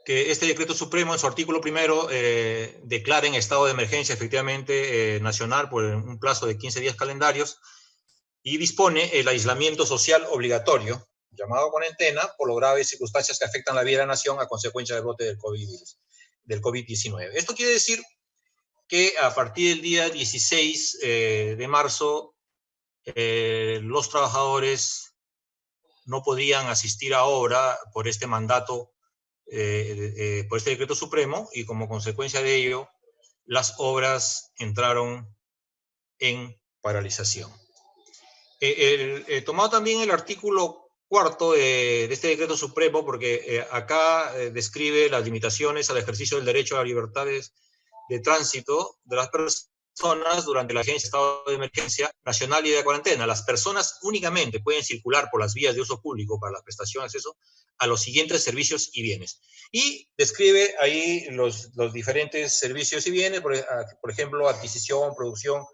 que este decreto supremo en su artículo primero declara en estado de emergencia efectivamente nacional por un plazo de 15 días calendarios y dispone el aislamiento social obligatorio, llamado cuarentena, por las graves circunstancias que afectan la vida de la nación a consecuencia del brote del COVID-19. Esto quiere decir que a partir del día 16 de marzo los trabajadores no podían asistir a obra por este mandato, por este decreto supremo, y como consecuencia de ello, las obras entraron en paralización. Tomado también el artículo cuarto de este decreto supremo, porque acá describe las limitaciones al ejercicio del derecho a las libertades de tránsito de las personas durante la vigencia de estado de emergencia nacional y de cuarentena. Las personas únicamente pueden circular por las vías de uso público para la prestación de acceso a los siguientes servicios y bienes. Y describe ahí los diferentes servicios y bienes, por ejemplo, adquisición, producción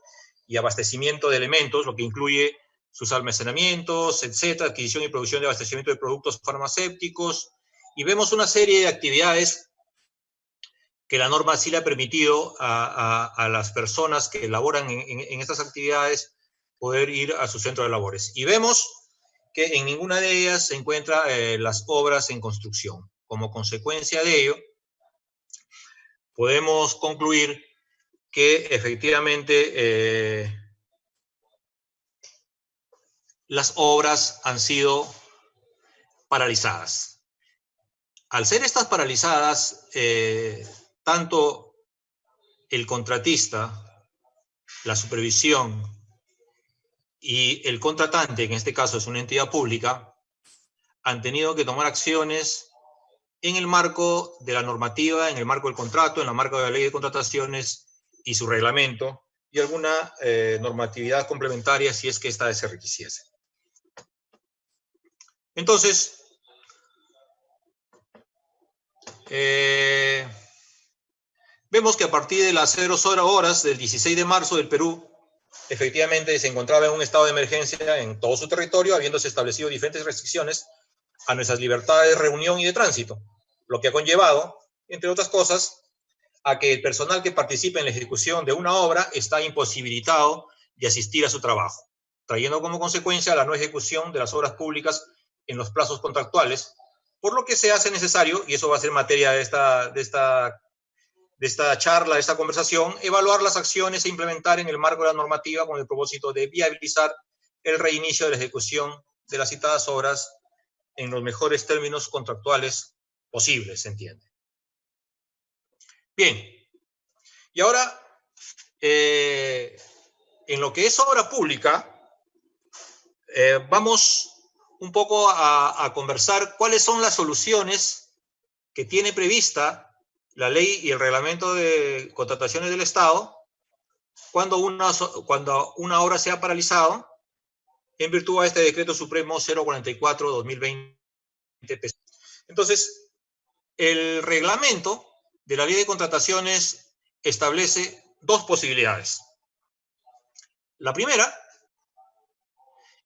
y abastecimiento de elementos, lo que incluye sus almacenamientos, etcétera, adquisición y producción de abastecimiento de productos farmacéuticos, y vemos una serie de actividades que la norma sí le ha permitido a las personas que laboran en estas actividades poder ir a su centro de labores. Y vemos que en ninguna de ellas se encuentran las obras en construcción. Como consecuencia de ello, podemos concluir que efectivamente las obras han sido paralizadas. Al ser estas paralizadas, tanto el contratista, la supervisión y el contratante, que en este caso es una entidad pública, han tenido que tomar acciones en el marco de la normativa, en el marco del contrato, en el marco de la ley de contrataciones y su reglamento, y alguna normatividad complementaria si es que esta se requisiese. Entonces, vemos que a partir de las 0 horas del 16 de marzo del Perú, efectivamente se encontraba en un estado de emergencia en todo su territorio, habiéndose establecido diferentes restricciones a nuestras libertades de reunión y de tránsito, lo que ha conllevado, entre otras cosas, a que el personal que participe en la ejecución de una obra está imposibilitado de asistir a su trabajo, trayendo como consecuencia la no ejecución de las obras públicas en los plazos contractuales, por lo que se hace necesario, y eso va a ser materia de esta charla, de esta conversación, evaluar las acciones a implementar en el marco de la normativa con el propósito de viabilizar el reinicio de la ejecución de las citadas obras en los mejores términos contractuales posibles, se entiende. Bien, y ahora, en lo que es obra pública, vamos un poco a conversar cuáles son las soluciones que tiene prevista la ley y el reglamento de contrataciones del Estado cuando una obra se ha paralizado en virtud de este decreto supremo 044/2020. Entonces, el reglamento de la ley de contrataciones establece dos posibilidades. La primera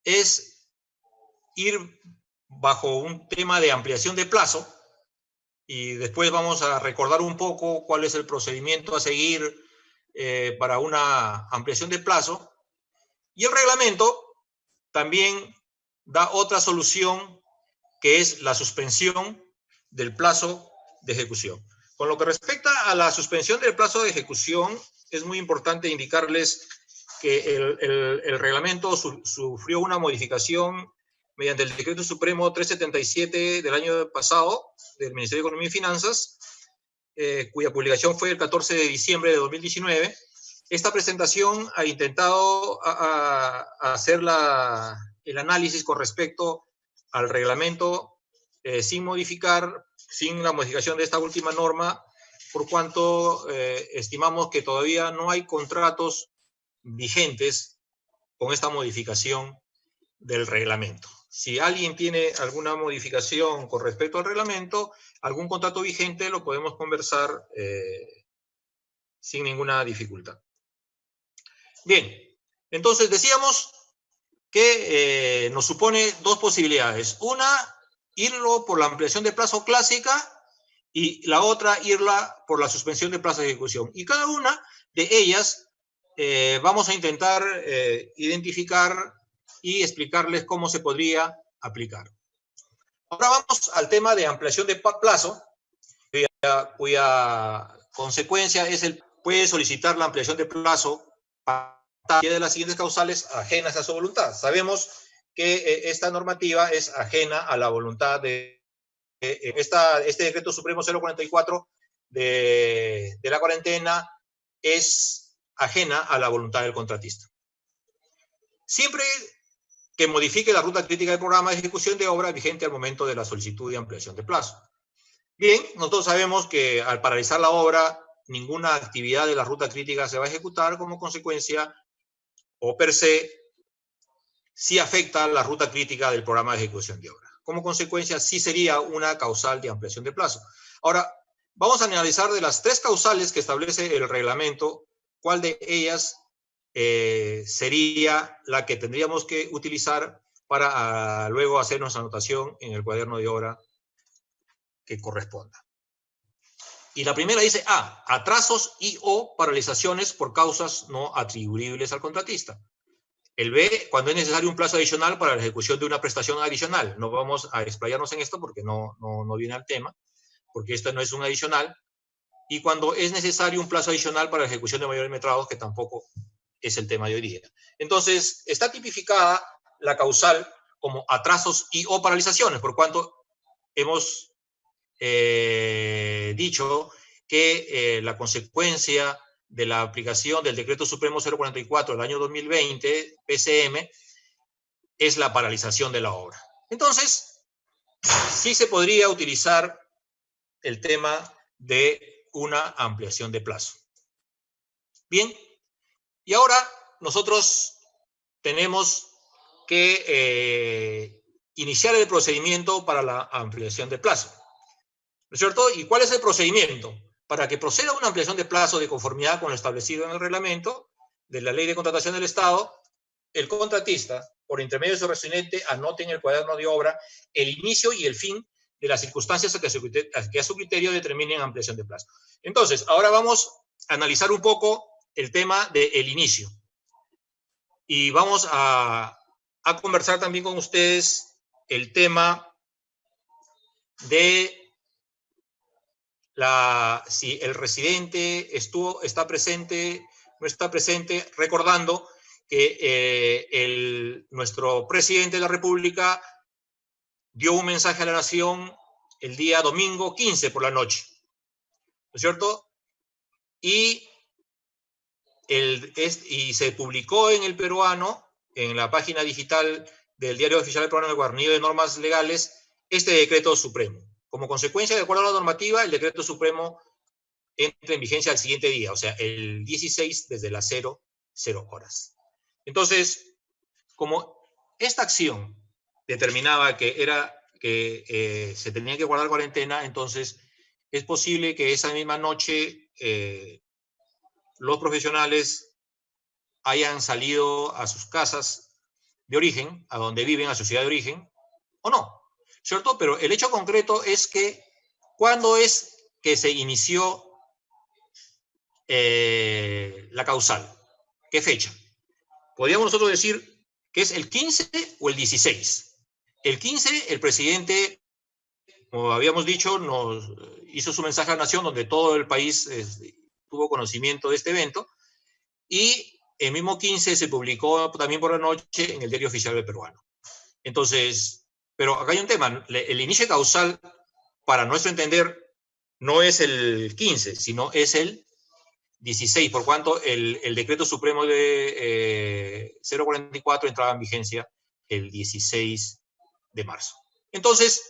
es ir bajo un tema de ampliación de plazo, y después vamos a recordar un poco cuál es el procedimiento a seguir para una ampliación de plazo. Y el reglamento también da otra solución, que es la suspensión del plazo de ejecución. Con lo que respecta a la suspensión del plazo de ejecución, es muy importante indicarles que el reglamento sufrió una modificación mediante el Decreto Supremo 377 del año pasado, del Ministerio de Economía y Finanzas, cuya publicación fue el 14 de diciembre de 2019. Esta presentación ha intentado hacer el análisis con respecto al reglamento sin la modificación de esta última norma, por cuanto estimamos que todavía no hay contratos vigentes con esta modificación del reglamento. Si alguien tiene alguna modificación con respecto al reglamento, algún contrato vigente, lo podemos conversar sin ninguna dificultad. Bien, entonces decíamos que nos supone dos posibilidades. Una, irlo por la ampliación de plazo clásica, y la otra irla por la suspensión de plazo de ejecución. Y cada una de ellas vamos a intentar identificar y explicarles cómo se podría aplicar. Ahora vamos al tema de ampliación de plazo, cuya consecuencia es puede solicitar la ampliación de plazo para de las siguientes causales ajenas a su voluntad. Sabemos que esta normativa es ajena a la voluntad de este decreto supremo 044 de la cuarentena, es ajena a la voluntad del contratista. Siempre que modifique la ruta crítica del programa de ejecución de obra vigente al momento de la solicitud de ampliación de plazo. Bien, nosotros sabemos que al paralizar la obra, ninguna actividad de la ruta crítica se va a ejecutar. Como consecuencia, o per se, sí afecta la ruta crítica del programa de ejecución de obra. Como consecuencia, sí sería una causal de ampliación de plazo. Ahora, vamos a analizar de las 3 causales que establece el reglamento, cuál de ellas sería la que tendríamos que utilizar para luego hacer nuestra anotación en el cuaderno de obra que corresponda. Y la primera dice A, atrasos y o paralizaciones por causas no atribuibles al contratista. El B, cuando es necesario un plazo adicional para la ejecución de una prestación adicional. No vamos a explayarnos en esto porque no viene al tema, porque esto no es un adicional. Y cuando es necesario un plazo adicional para la ejecución de mayores metrados, que tampoco es el tema de hoy día. Entonces, está tipificada la causal como atrasos y o paralizaciones, por cuanto hemos dicho que la consecuencia de la aplicación del Decreto Supremo 044 del año 2020, PCM, es la paralización de la obra. Entonces, sí se podría utilizar el tema de una ampliación de plazo. Bien, y ahora nosotros tenemos que iniciar el procedimiento para la ampliación de plazo. ¿No es cierto? ¿Y cuál es el procedimiento? Para que proceda una ampliación de plazo de conformidad con lo establecido en el reglamento de la Ley de Contratación del Estado, el contratista, por intermedio de su residente, anote en el cuaderno de obra el inicio y el fin de las circunstancias que a su criterio determinen ampliación de plazo. Entonces, ahora vamos a analizar un poco el tema del inicio. Y vamos a conversar también con ustedes el tema de si el residente está presente, no está presente, recordando que nuestro presidente de la República dio un mensaje a la nación el día domingo 15 por la noche, ¿no es cierto? Y se publicó en El Peruano, en la página digital del Diario Oficial del Peruano, el Guarnido de Normas Legales, este decreto supremo. Como consecuencia, de acuerdo a la normativa, el decreto supremo entra en vigencia al siguiente día, o sea, el 16 desde las 00 horas. Entonces, como esta acción determinaba que se tenía que guardar cuarentena, entonces es posible que esa misma noche los profesionales hayan salido a sus casas de origen, a donde viven, a su ciudad de origen, o no, ¿cierto? Pero el hecho concreto es que ¿cuándo es que se inició la causal? ¿Qué fecha? Podríamos nosotros decir que es el 15 o el 16. El 15, el presidente, como habíamos dicho, nos hizo su mensaje a la nación donde todo el país tuvo conocimiento de este evento, y el mismo 15 se publicó también por la noche en el Diario Oficial del Peruano. Entonces, pero acá hay un tema, el inicio causal, para nuestro entender, no es el 15, sino es el 16, por cuanto el decreto supremo de 044 entraba en vigencia el 16 de marzo. Entonces,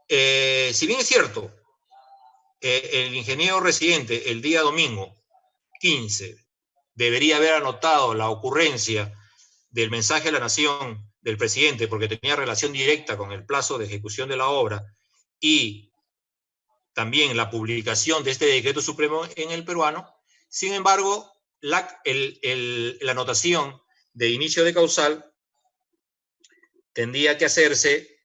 si bien es cierto, el ingeniero residente el día domingo 15 debería haber anotado la ocurrencia del mensaje a la nación del presidente porque tenía relación directa con el plazo de ejecución de la obra y también la publicación de este decreto supremo en El Peruano. Sin embargo, la anotación de inicio de causal tendría que hacerse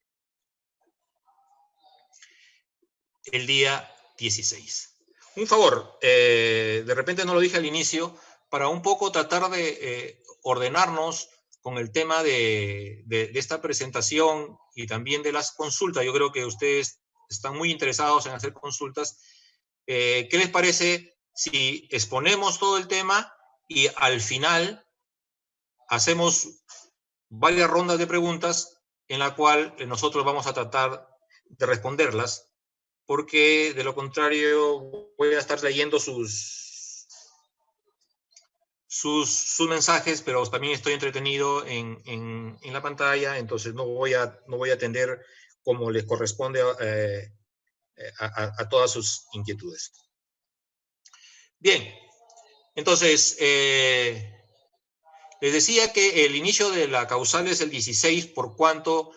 el día 16. Un favor, de repente no lo dije al inicio, para un poco tratar de ordenarnos con el tema de esta presentación y también de las consultas. Yo creo que ustedes están muy interesados en hacer consultas. ¿Qué les parece si exponemos todo el tema y al final hacemos varias rondas de preguntas en la cual nosotros vamos a tratar de responderlas? Porque de lo contrario voy a estar leyendo sus mensajes, pero también estoy entretenido en la pantalla, entonces no voy a atender como les corresponde a todas sus inquietudes. Bien, entonces, les decía que el inicio de la causal es el 16, por cuanto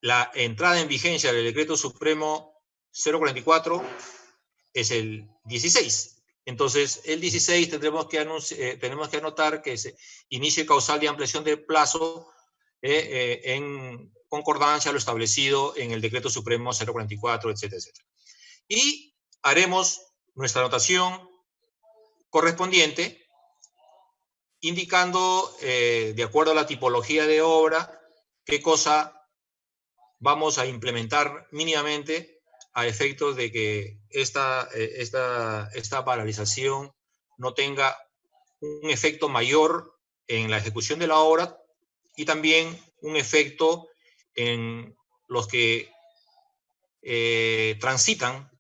la entrada en vigencia del Decreto Supremo 044 es el 16. Entonces, el 16 tenemos que anotar que se inicie causal de ampliación de plazo en concordancia a lo establecido en el Decreto Supremo 044, etcétera, etcétera. Y haremos nuestra anotación correspondiente, indicando, de acuerdo a la tipología de obra, qué cosa vamos a implementar mínimamente a efectos de que esta paralización no tenga un efecto mayor en la ejecución de la obra y también un efecto en los que transitan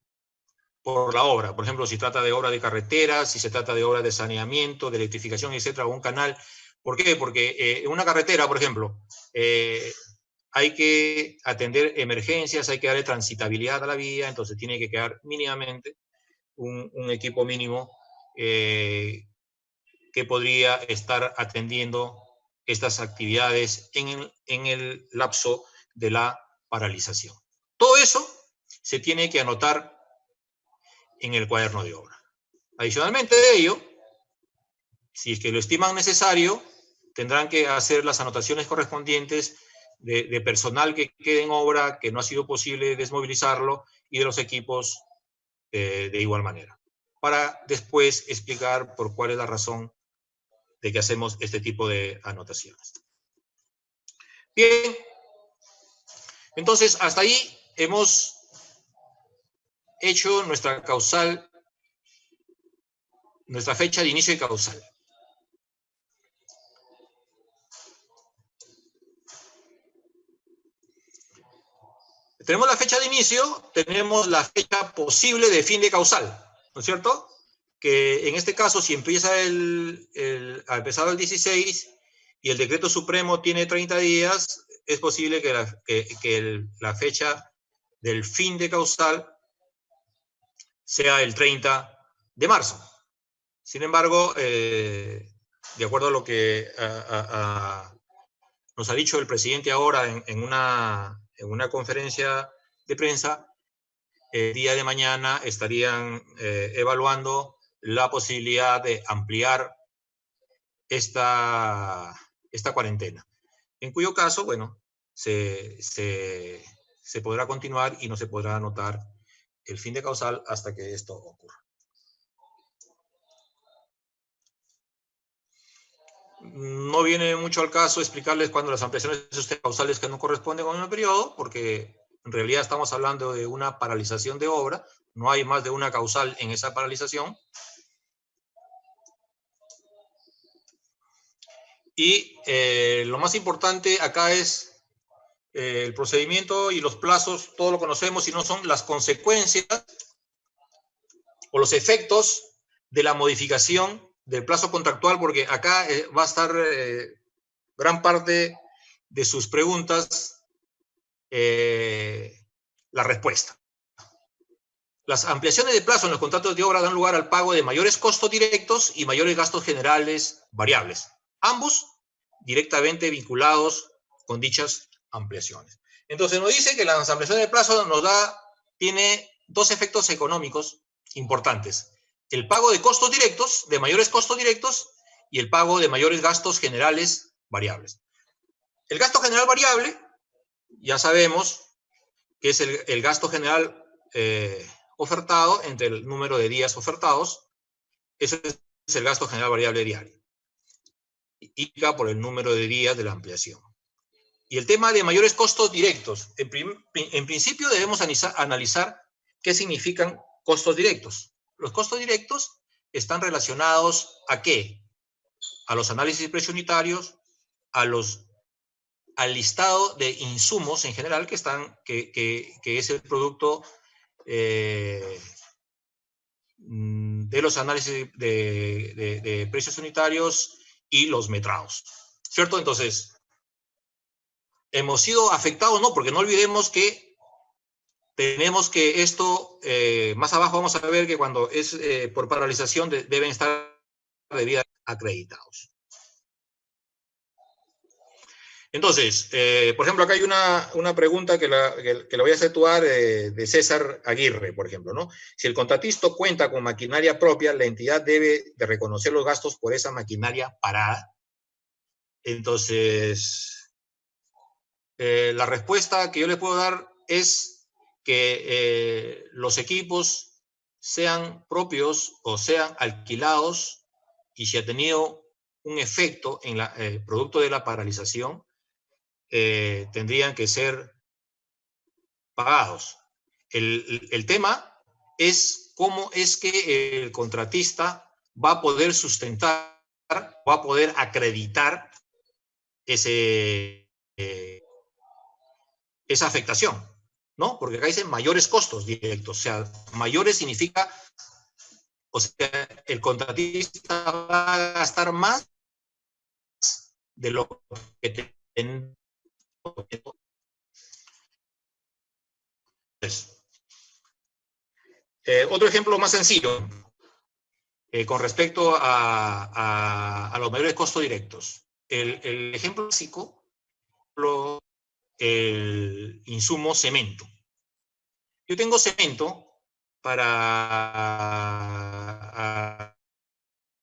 por la obra. Por ejemplo, si trata de obra de carretera, si se trata de obra de saneamiento, de electrificación, etcétera, o un canal. ¿Por qué? Porque en una carretera, por ejemplo, hay que atender emergencias, hay que darle transitabilidad a la vía, entonces tiene que quedar mínimamente un equipo mínimo que podría estar atendiendo estas actividades en el lapso de la paralización. Todo eso se tiene que anotar en el cuaderno de obra. Adicionalmente de ello, si es que lo estiman necesario, tendrán que hacer las anotaciones correspondientes de personal que quede en obra, que no ha sido posible desmovilizarlo, y de los equipos de igual manera, para después explicar por cuál es la razón de que hacemos este tipo de anotaciones. Bien, entonces hasta ahí hemos hecho nuestra causal, nuestra fecha de inicio de causal. Tenemos la fecha de inicio, tenemos la fecha posible de fin de causal, ¿no es cierto? Que en este caso, si empieza ha empezado el 16 y el decreto supremo tiene 30 días, es posible que la fecha del fin de causal sea el 30 de marzo. Sin embargo, de acuerdo a lo que nos ha dicho el presidente ahora en una conferencia de prensa, el día de mañana estarían evaluando la posibilidad de ampliar esta cuarentena. En cuyo caso, bueno, se podrá continuar y no se podrá anotar el fin de causal hasta que esto ocurra. No viene mucho al caso explicarles cuando las ampliaciones de causales que no corresponden con el periodo, porque en realidad estamos hablando de una paralización de obra, no hay más de una causal en esa paralización. Y lo más importante acá es el procedimiento y los plazos, todo lo conocemos, y no son las consecuencias o los efectos de la modificación del plazo contractual, porque acá va a estar gran parte de sus preguntas la respuesta. Las ampliaciones de plazo en los contratos de obra dan lugar al pago de mayores costos directos y mayores gastos generales variables, ambos directamente vinculados con dichas ampliaciones. Entonces nos dice que las ampliaciones de plazo tiene dos efectos económicos importantes: el pago de costos directos, de mayores costos directos, y el pago de mayores gastos generales variables. El gasto general variable, ya sabemos que es el gasto general ofertado entre el número de días ofertados. Eso es el gasto general variable diario. Y por el número de días de la ampliación. Y el tema de mayores costos directos. En principio debemos analizar qué significan costos directos. Los costos directos están relacionados ¿a qué? A los análisis de precios unitarios, al listado de insumos en general que es el producto de los análisis de precios unitarios y los metrados, ¿cierto? Entonces, hemos sido afectados, no, porque no olvidemos que tenemos que esto, más abajo vamos a ver que cuando es por paralización deben estar debidamente acreditados. Entonces, por ejemplo, acá hay una pregunta que la voy a efectuar de César Aguirre, por ejemplo, ¿no? Si el contratista cuenta con maquinaria propia, la entidad debe de reconocer los gastos por esa maquinaria parada. Entonces, la respuesta que yo le puedo dar es que los equipos sean propios o sean alquilados y si ha tenido un efecto en el producto de la paralización, tendrían que ser pagados. El tema es cómo es que el contratista va a poder sustentar, va a poder acreditar esa afectación, ¿no? Porque acá dicen mayores costos directos, o sea, mayores significa, o sea, el contratista va a gastar más de lo que otro ejemplo más sencillo, con respecto a los mayores costos directos. El ejemplo básico, el insumo cemento. Yo tengo cemento para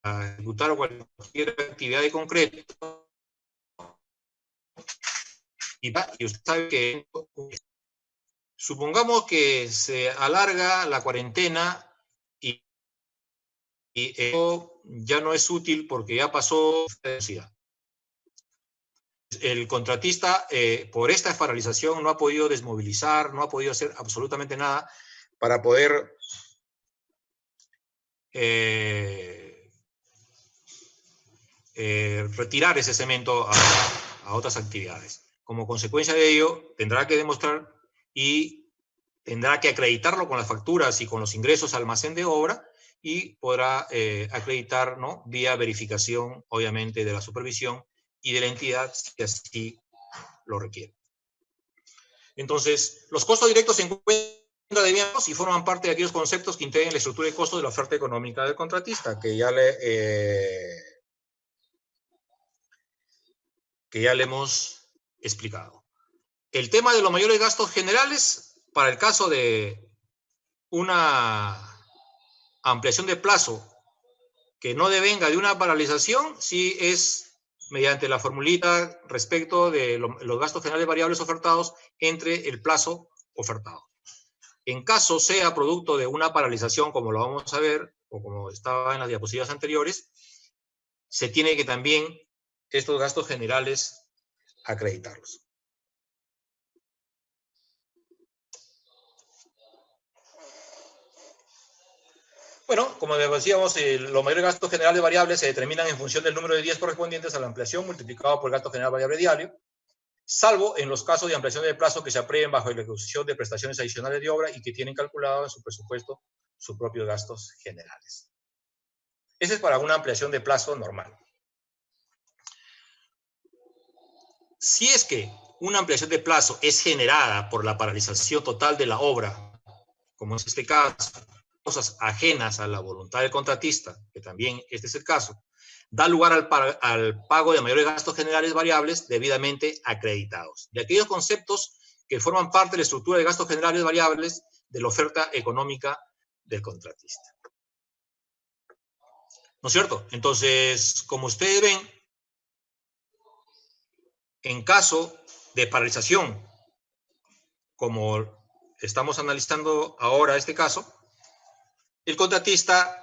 ejecutar cualquier actividad de concreto y usted sabe que supongamos que se alarga la cuarentena y eso ya no es útil porque ya pasó la necesidad. El contratista, por esta paralización, no ha podido desmovilizar, no ha podido hacer absolutamente nada para poder retirar ese cemento a otras actividades. Como consecuencia de ello, tendrá que demostrar y tendrá que acreditarlo con las facturas y con los ingresos al almacén de obra y podrá acreditar, ¿no?, vía verificación, obviamente, de la supervisión y de la entidad, si así lo requiere. Entonces, los costos directos se encuentran de bienes y forman parte de aquellos conceptos que integran la estructura de costos de la oferta económica del contratista, que ya le hemos explicado. El tema de los mayores gastos generales, para el caso de una ampliación de plazo que no devenga de una paralización, sí es mediante la formulita respecto de los gastos generales variables ofertados entre el plazo ofertado. En caso sea producto de una paralización, como lo vamos a ver, o como estaba en las diapositivas anteriores, se tiene que también estos gastos generales acreditarlos. Bueno, como decíamos, los mayores gastos generales variables se determinan en función del número de días correspondientes a la ampliación multiplicado por el gasto general variable diario, salvo en los casos de ampliación de plazo que se aprueben bajo la ejecución de prestaciones adicionales de obra y que tienen calculado en su presupuesto sus propios gastos generales. Ese es para una ampliación de plazo normal. Si es que una ampliación de plazo es generada por la paralización total de la obra, como es este caso, cosas ajenas a la voluntad del contratista, que también este es el caso, da lugar al pago de mayores gastos generales variables debidamente acreditados, de aquellos conceptos que forman parte de la estructura de gastos generales variables de la oferta económica del contratista. ¿No es cierto? Entonces, como ustedes ven, en caso de paralización, como estamos analizando ahora este caso, el contratista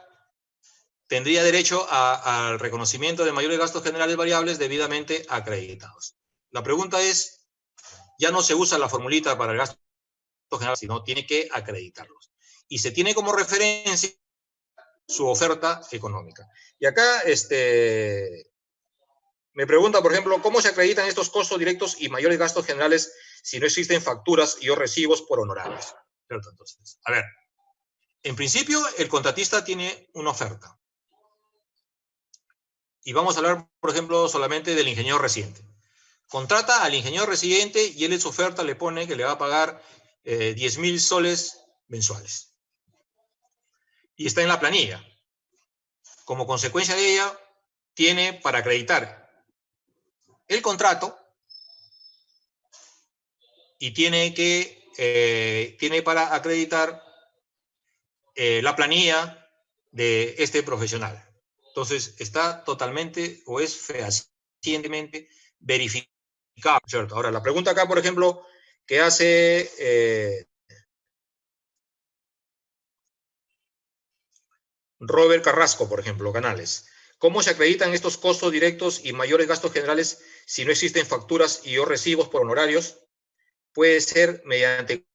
tendría derecho al reconocimiento de mayores gastos generales variables debidamente acreditados. La pregunta es, ya no se usa la formulita para el gasto general, sino tiene que acreditarlos. Y se tiene como referencia su oferta económica. Y acá me pregunta, por ejemplo, ¿cómo se acreditan estos costos directos y mayores gastos generales si no existen facturas y o recibos por honorarios? ¿Cierto? Entonces, a ver, en principio el contratista tiene una oferta. Y vamos a hablar, por ejemplo, solamente del ingeniero residente. Contrata al ingeniero residente y él en su oferta le pone que le va a pagar 10.000 soles mensuales. Y está en la planilla. Como consecuencia de ella, tiene para acreditar el contrato y tiene para acreditar la planilla de este profesional. Entonces, está totalmente o es fehacientemente verificado, ¿cierto? Ahora, la pregunta acá, por ejemplo, que hace Robert Carrasco, por ejemplo, Canales. ¿Cómo se acreditan estos costos directos y mayores gastos generales si no existen facturas y o recibos por honorarios? Puede ser mediante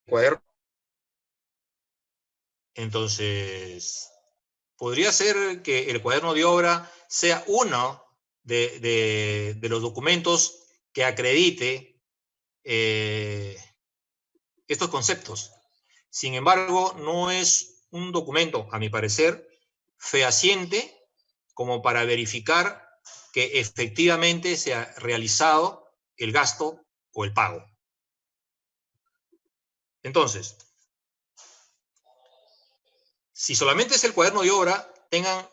cuaderno. Entonces, podría ser que el cuaderno de obra sea uno de los documentos que acredite estos conceptos. Sin embargo, no es un documento, a mi parecer, fehaciente como para verificar que efectivamente se ha realizado el gasto o el pago. Entonces, si solamente es el cuaderno de obra, tengan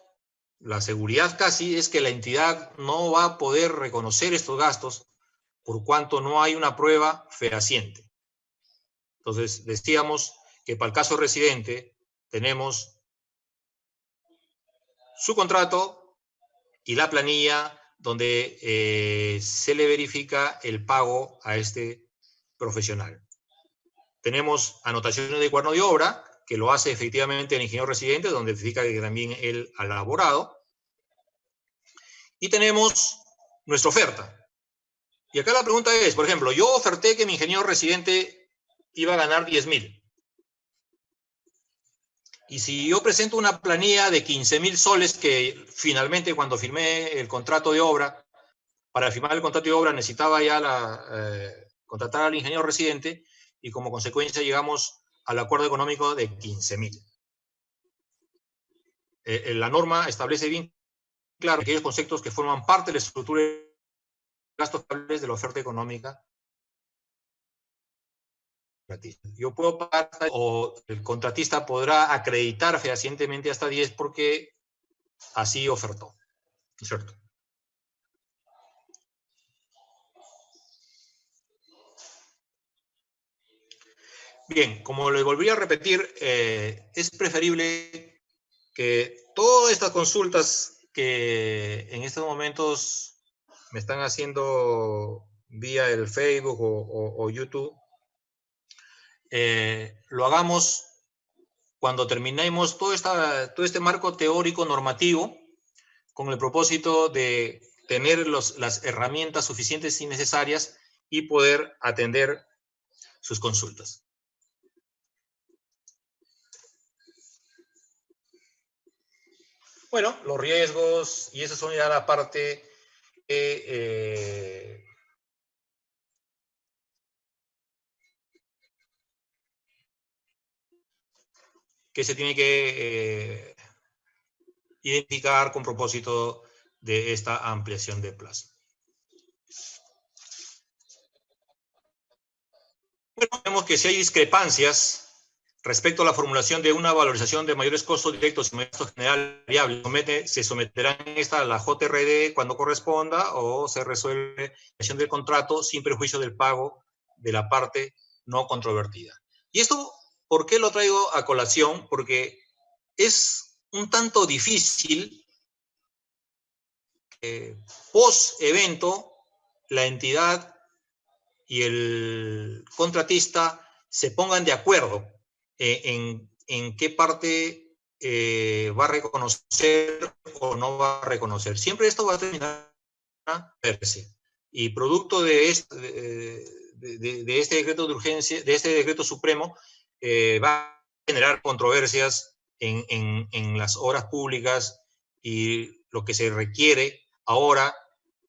la seguridad casi es que la entidad no va a poder reconocer estos gastos por cuanto no hay una prueba fehaciente. Entonces, decíamos que para el caso residente tenemos su contrato y la planilla donde se le verifica el pago a este profesional. Tenemos anotaciones de cuaderno de obra, que lo hace efectivamente el ingeniero residente, donde verifica que también él ha elaborado. Y tenemos nuestra oferta. Y acá la pregunta es, por ejemplo, yo oferté que mi ingeniero residente iba a ganar 10.000. Y si yo presento una planilla de 15.000 soles, que finalmente cuando firmé el contrato de obra, para firmar el contrato de obra necesitaba ya contratar al ingeniero residente y como consecuencia llegamos al acuerdo económico de 15.000. La norma establece bien claro aquellos conceptos que forman parte de la estructura de gastos estables de la oferta económica. Yo puedo pagar o el contratista podrá acreditar fehacientemente hasta 10 porque así ofertó, ¿no es cierto? Bien, como le volví a repetir, es preferible que todas estas consultas que en estos momentos me están haciendo vía el Facebook o YouTube, lo hagamos cuando terminemos todo este marco teórico normativo con el propósito de tener las herramientas suficientes y necesarias y poder atender sus consultas. Bueno, los riesgos, y esa son ya la parte que se tiene que identificar con propósito de esta ampliación de plazo. Bueno, vemos que si hay discrepancias respecto a la formulación de una valorización de mayores costos directos y gastos generales variables, se someterán esta a la JRD cuando corresponda o se resuelve la acción del contrato sin perjuicio del pago de la parte no controvertida. Y esto, ¿por qué lo traigo a colación? Porque es un tanto difícil post-evento la entidad y el contratista se pongan de acuerdo en qué parte va a reconocer o no va a reconocer. Siempre esto va a terminar verse. Y producto de este decreto de urgencia, de este decreto supremo, va a generar controversias en las obras públicas, y lo que se requiere ahora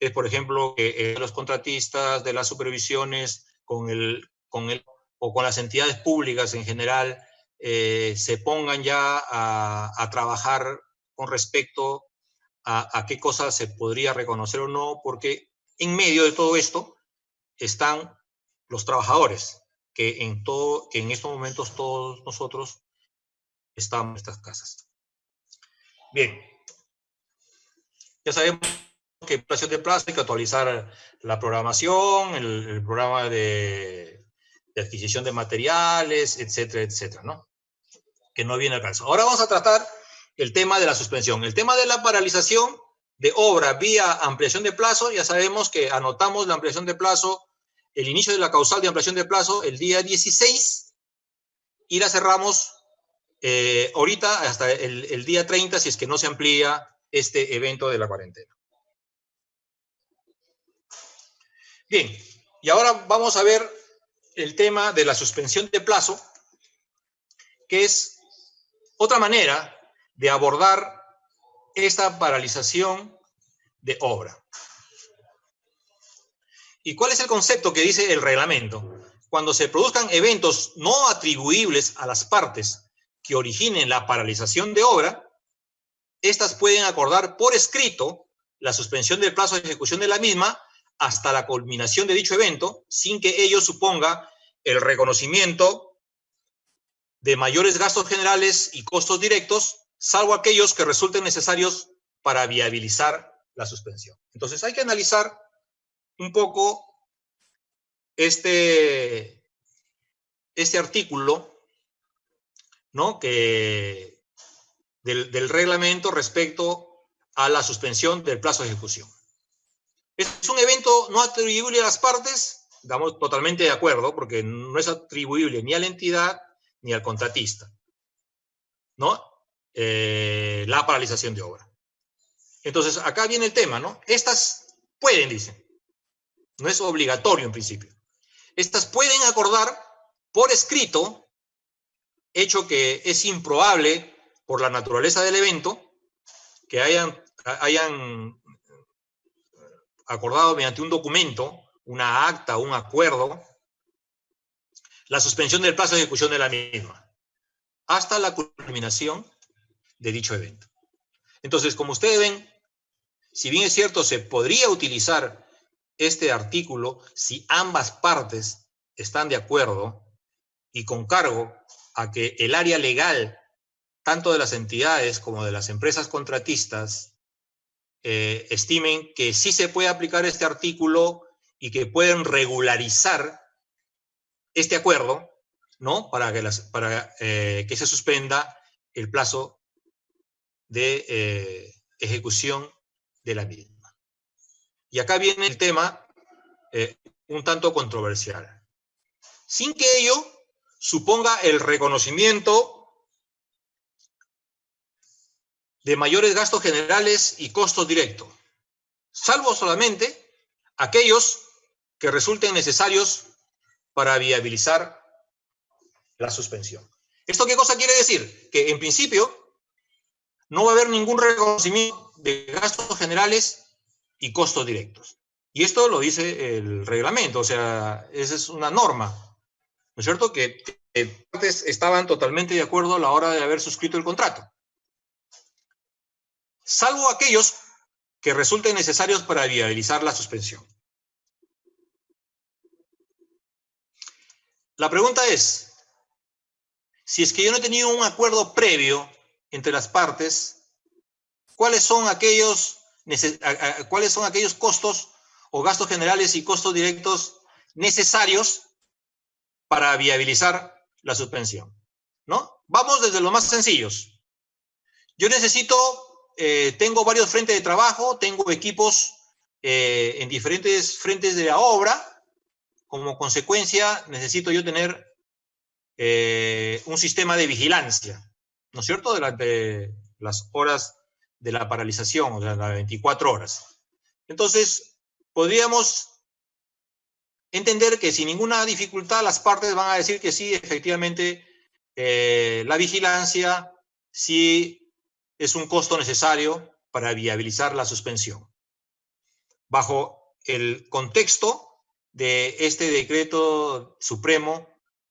es, por ejemplo, que los contratistas de las supervisiones o con las entidades públicas en general se pongan ya a trabajar con respecto a qué cosas se podría reconocer o no, porque en medio de todo esto están los trabajadores, que en estos momentos todos nosotros estamos en estas casas. Bien, ya sabemos que en plazo de plazo hay que actualizar la programación, el programa de adquisición de materiales, etcétera, etcétera, ¿no? Que no viene al caso. Ahora vamos a tratar el tema de la suspensión. El tema de la paralización de obra vía ampliación de plazo, ya sabemos que anotamos la ampliación de plazo, el inicio de la causal de ampliación de plazo el día 16 y la cerramos ahorita hasta el día 30 si es que no se amplía este evento de la cuarentena. Bien, y ahora vamos a ver el tema de la suspensión de plazo, que es otra manera de abordar esta paralización de obra. ¿Y cuál es el concepto que dice el reglamento? Cuando se produzcan eventos no atribuibles a las partes que originen la paralización de obra, estas pueden acordar por escrito la suspensión del plazo de ejecución de la misma hasta la culminación de dicho evento, sin que ello suponga el reconocimiento de mayores gastos generales y costos directos, salvo aquellos que resulten necesarios para viabilizar la suspensión. Entonces hay que analizar un poco este artículo, ¿no? Del reglamento respecto a la suspensión del plazo de ejecución. ¿Es un evento no atribuible a las partes? Estamos totalmente de acuerdo, porque no es atribuible ni a la entidad ni al contratista, ¿no? La paralización de obra. Entonces, acá viene el tema, ¿no? Estas pueden, dicen, no es obligatorio en principio. Estas pueden acordar por escrito, hecho que es improbable por la naturaleza del evento, que hayan acordado mediante un documento, una acta, un acuerdo, la suspensión del plazo de ejecución de la misma, hasta la culminación de dicho evento. Entonces, como ustedes ven, si bien es cierto, se podría utilizar este artículo si ambas partes están de acuerdo y con cargo a que el área legal, tanto de las entidades como de las empresas contratistas, estimen que sí se puede aplicar este artículo y que pueden regularizar este acuerdo, ¿no? Para que se suspenda el plazo de ejecución de la misma. Y acá viene el tema un tanto controversial. Sin que ello suponga el reconocimiento de mayores gastos generales y costos directos, salvo solamente aquellos que resulten necesarios para viabilizar la suspensión. ¿Esto qué cosa quiere decir? Que en principio no va a haber ningún reconocimiento de gastos generales y costos directos. Y esto lo dice el reglamento, o sea, esa es una norma, ¿no es cierto? Que partes estaban totalmente de acuerdo a la hora de haber suscrito el contrato. Salvo aquellos que resulten necesarios para viabilizar la suspensión. La pregunta es, si es que yo no he tenido un acuerdo previo entre las partes, ¿cuáles son aquellos costos o gastos generales y costos directos necesarios para viabilizar la suspensión? ¿No? Vamos desde los más sencillos. Yo necesito, tengo varios frentes de trabajo, tengo equipos en diferentes frentes de la obra. Como consecuencia, necesito yo tener un sistema de vigilancia. ¿no es cierto?, durante las horas de la paralización, o sea, las 24 horas. Entonces, podríamos entender que sin ninguna dificultad las partes van a decir que sí, efectivamente, la vigilancia sí es un costo necesario para viabilizar la suspensión. Bajo el contexto de este decreto supremo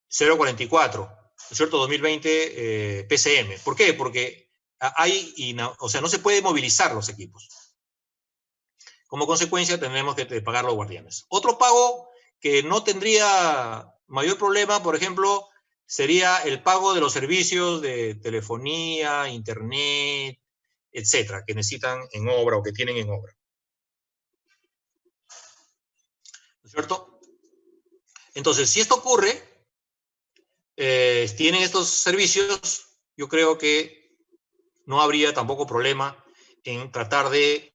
044, ¿no es cierto?, 2020 PCM. ¿Por qué? Porque o sea, no se puede movilizar los equipos. Como consecuencia, tendremos que pagar los guardianes. Otro pago que no tendría mayor problema, por ejemplo, sería el pago de los servicios de telefonía, internet, etcétera, que necesitan en obra o que tienen en obra. ¿No es cierto? Entonces, si esto ocurre, tienen estos servicios, yo creo que no habría tampoco problema en tratar de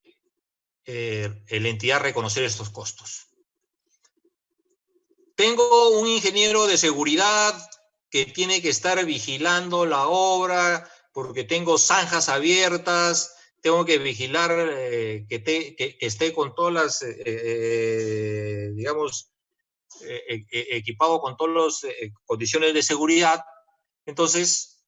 la entidad reconocer estos costos. Tengo un ingeniero de seguridad que tiene que estar vigilando la obra porque tengo zanjas abiertas, tengo que vigilar que esté con todas las, digamos, equipado con todas las condiciones de seguridad. Entonces,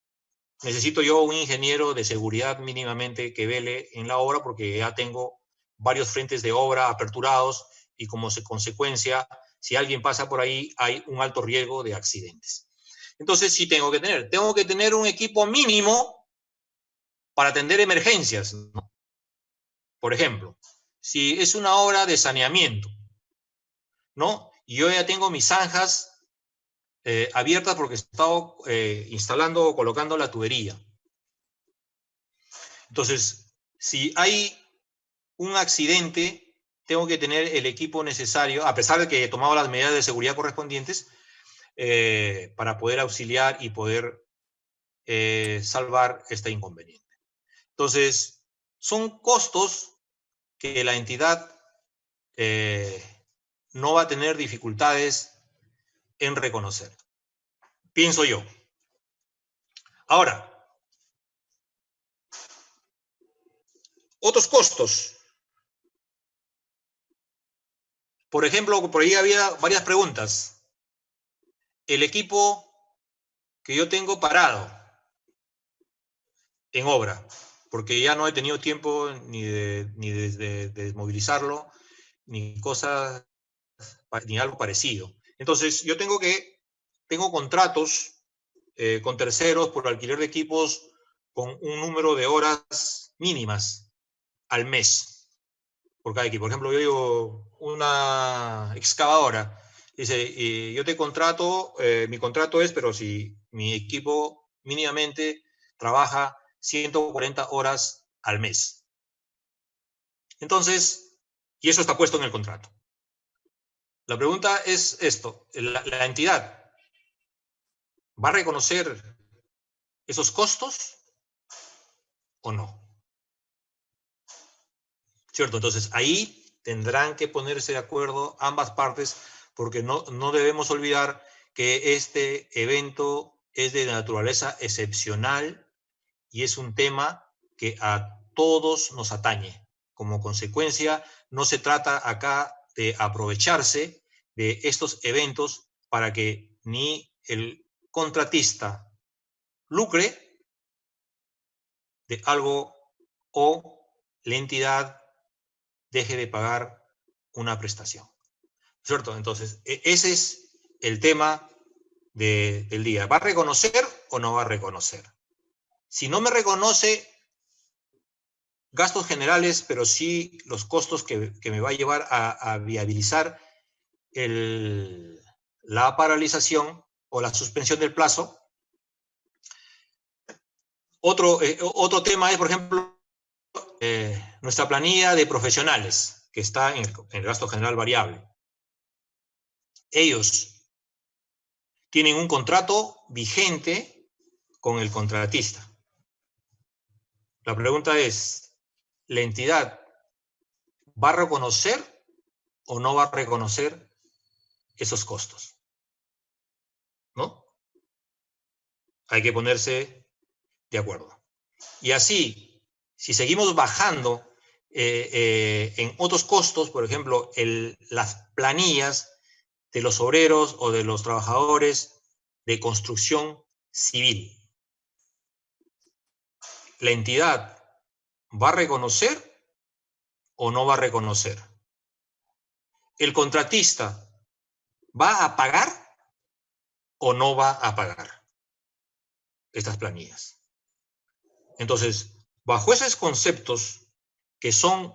necesito yo un ingeniero de seguridad mínimamente que vele en la obra porque ya tengo varios frentes de obra aperturados y como consecuencia, si alguien pasa por ahí, hay un alto riesgo de accidentes. Entonces, sí tengo que tener un equipo mínimo para atender emergencias, ¿no? Por ejemplo, si es una obra de saneamiento, ¿no? Y yo ya tengo mis zanjas abiertas porque he estado instalando o colocando la tubería. Entonces, si hay un accidente, tengo que tener el equipo necesario, a pesar de que he tomado las medidas de seguridad correspondientes, para poder auxiliar y poder salvar este inconveniente. Entonces, son costos que la entidad no va a tener dificultades en reconocer, pienso yo. Ahora, otros costos. Por ejemplo, por ahí había varias preguntas. El equipo que yo tengo parado en obra, porque ya no he tenido tiempo ni de desmovilizarlo, ni cosas, ni algo parecido. Entonces, yo tengo contratos con terceros por alquiler de equipos con un número de horas mínimas al mes por cada equipo. Por ejemplo, yo digo una excavadora, dice, yo te contrato, mi contrato es, pero si mi equipo mínimamente trabaja 140 horas al mes. Entonces, y eso está puesto en el contrato. La pregunta es esto, ¿la entidad va a reconocer esos costos o no? ¿Cierto? Entonces, ahí tendrán que ponerse de acuerdo ambas partes porque no debemos olvidar que este evento es de naturaleza excepcional y es un tema que a todos nos atañe. Como consecuencia, no se trata acá de aprovecharse de estos eventos para que ni el contratista lucre de algo o la entidad deje de pagar una prestación. ¿Cierto? Entonces, ese es el tema del día. ¿Va a reconocer o no va a reconocer? Si no me reconoce gastos generales, pero sí los costos que me va a llevar a viabilizar la paralización o la suspensión del plazo. Otro tema es, por ejemplo, nuestra planilla de profesionales, que está en el gasto general variable. Ellos tienen un contrato vigente con el contratista. La pregunta es, ¿la entidad va a reconocer o no va a reconocer esos costos? ¿No? Hay que ponerse de acuerdo. Y así, si seguimos bajando en otros costos, por ejemplo, las planillas de los obreros o de los trabajadores de construcción civil, ¿la entidad va a reconocer o no va a reconocer? ¿El contratista va a pagar o no va a pagar estas planillas? Entonces, bajo esos conceptos que son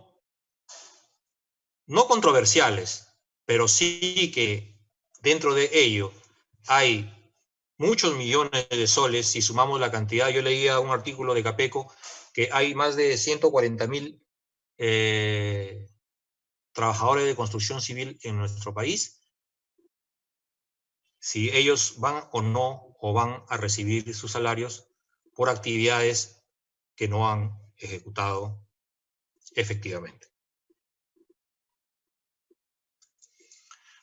no controversiales, pero sí que dentro de ello hay muchos millones de soles, si sumamos la cantidad, yo leía un artículo de Capeco que hay más de 140.000 trabajadores de construcción civil en nuestro país, si ellos van o no, o van a recibir sus salarios por actividades que no han ejecutado efectivamente.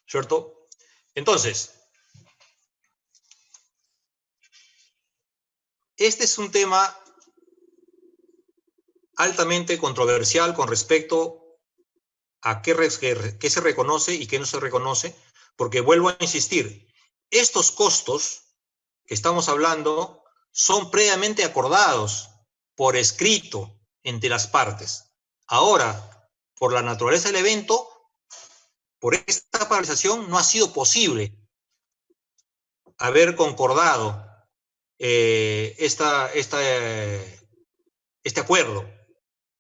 ¿Cierto? Entonces, este es un tema altamente controversial con respecto a qué se reconoce y qué no se reconoce, porque vuelvo a insistir, estos costos que estamos hablando son previamente acordados por escrito entre las partes. Ahora, por la naturaleza del evento, por esta paralización no ha sido posible haber concordado este acuerdo.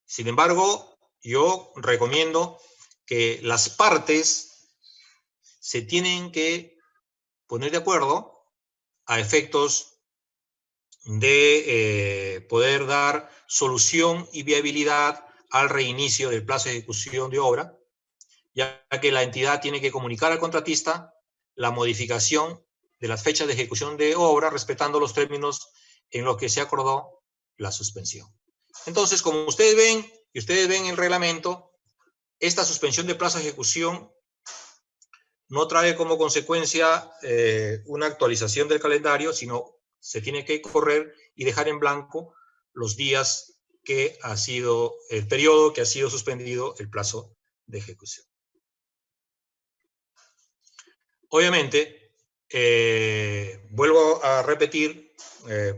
Sin embargo, yo recomiendo que las partes se tienen que poner de acuerdo a efectos de poder dar solución y viabilidad al reinicio del plazo de ejecución de obra, ya que la entidad tiene que comunicar al contratista la modificación de las fechas de ejecución de obra, respetando los términos en los que se acordó la suspensión. Entonces, como ustedes ven, y ustedes ven el reglamento, esta suspensión de plazo de ejecución no trae como consecuencia una actualización del calendario, sino se tiene que correr y dejar en blanco los días que ha sido, el periodo que ha sido suspendido el plazo de ejecución. Obviamente, vuelvo a repetir,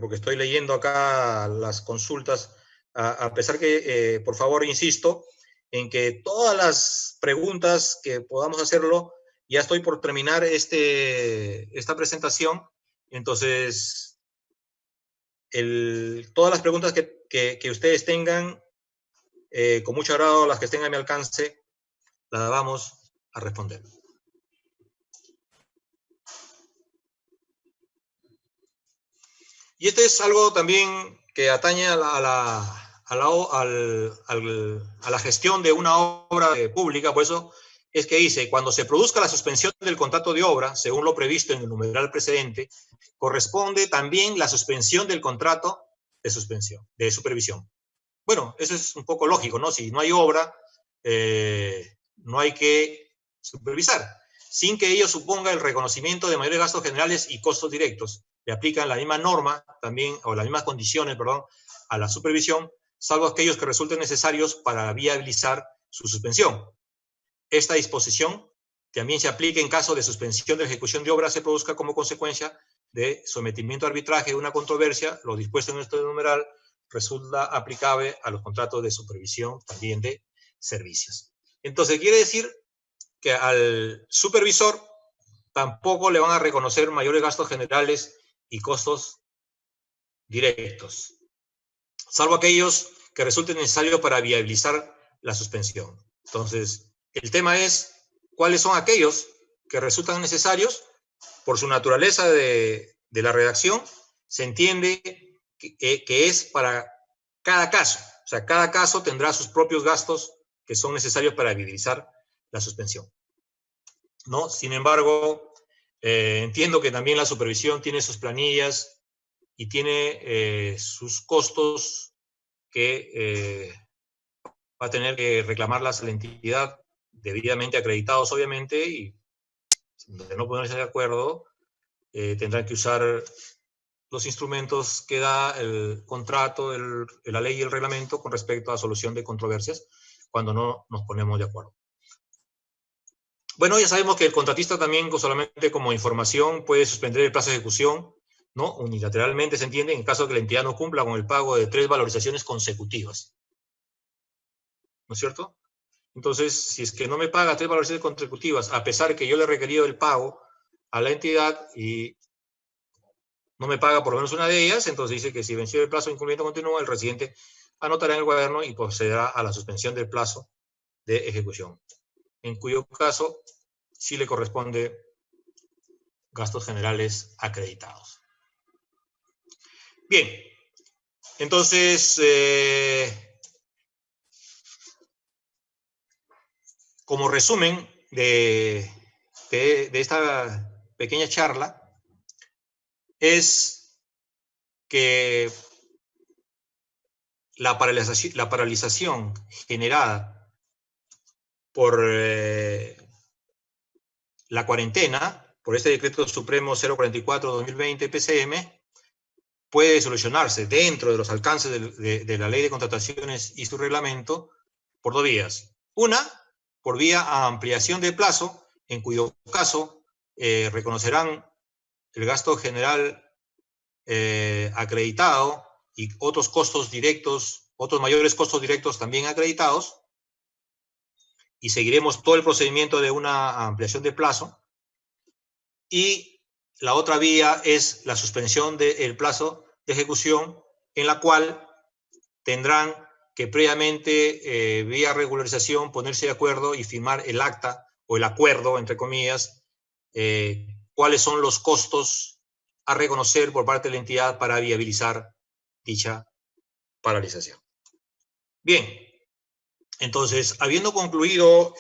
porque estoy leyendo acá las consultas, a pesar que, por favor, insisto, en que todas las preguntas que podamos hacerlo, ya estoy por terminar esta presentación, entonces, todas las preguntas que ustedes tengan, con mucho agrado, las que estén a mi alcance, las vamos a responder. Y esto es algo también que atañe a la gestión de una obra pública, por eso es que dice, cuando se produzca la suspensión del contrato de obra, según lo previsto en el numeral precedente, corresponde también la suspensión del contrato de supervisión. Bueno, eso es un poco lógico, ¿no? Si no hay obra, no hay que supervisar, sin que ello suponga el reconocimiento de mayores gastos generales y costos directos. Le aplican la misma norma también, o las mismas condiciones, perdón, a la supervisión, salvo aquellos que resulten necesarios para viabilizar su suspensión. Esta disposición también se aplica en caso de suspensión de ejecución de obra se produzca como consecuencia de sometimiento a arbitraje de una controversia. Lo dispuesto en este numeral resulta aplicable a los contratos de supervisión también de servicios. Entonces, quiere decir que al supervisor tampoco le van a reconocer mayores gastos generales y costos directos, salvo aquellos que resulten necesarios para viabilizar la suspensión. Entonces, el tema es cuáles son aquellos que resultan necesarios. Por su naturaleza de la redacción, se entiende que es para cada caso. O sea, cada caso tendrá sus propios gastos que son necesarios para viabilizar la suspensión, ¿no? Sin embargo, entiendo que también la supervisión tiene sus planillas y tiene sus costos que va a tener que reclamarlas a la entidad, debidamente acreditados, obviamente, y de no ponerse de acuerdo, tendrán que usar los instrumentos que da el contrato, la ley y el reglamento con respecto a solución de controversias cuando no nos ponemos de acuerdo. Bueno, ya sabemos que el contratista también, solamente como información, puede suspender el plazo de ejecución, ¿no? Unilateralmente, se entiende, en caso de que la entidad no cumpla con el pago de 3 valorizaciones consecutivas. ¿No es cierto? Entonces, si es que no me paga 3 valorizaciones consecutivas, a pesar que yo le he requerido el pago a la entidad y no me paga por lo menos una de ellas, entonces dice que si venció el plazo de incumplimiento continuo, el residente anotará en el cuaderno y procederá a la suspensión del plazo de ejecución, en cuyo caso sí le corresponde gastos generales acreditados. Bien, entonces, como resumen de esta pequeña charla, es que la paralización generada por la cuarentena, por este decreto supremo 044-2020 PCM, puede solucionarse dentro de los alcances de la ley de contrataciones y su reglamento por 2 vías. Una, por vía ampliación de plazo, en cuyo caso reconocerán el gasto general acreditado y otros costos directos, otros mayores costos directos también acreditados, y seguiremos todo el procedimiento de una ampliación de plazo. Y la otra vía es la suspensión del plazo de ejecución, en la cual tendrán que previamente, vía regularización, ponerse de acuerdo y firmar el acta o el acuerdo, entre comillas, cuáles son los costos a reconocer por parte de la entidad para viabilizar dicha paralización. Bien, entonces, habiendo concluido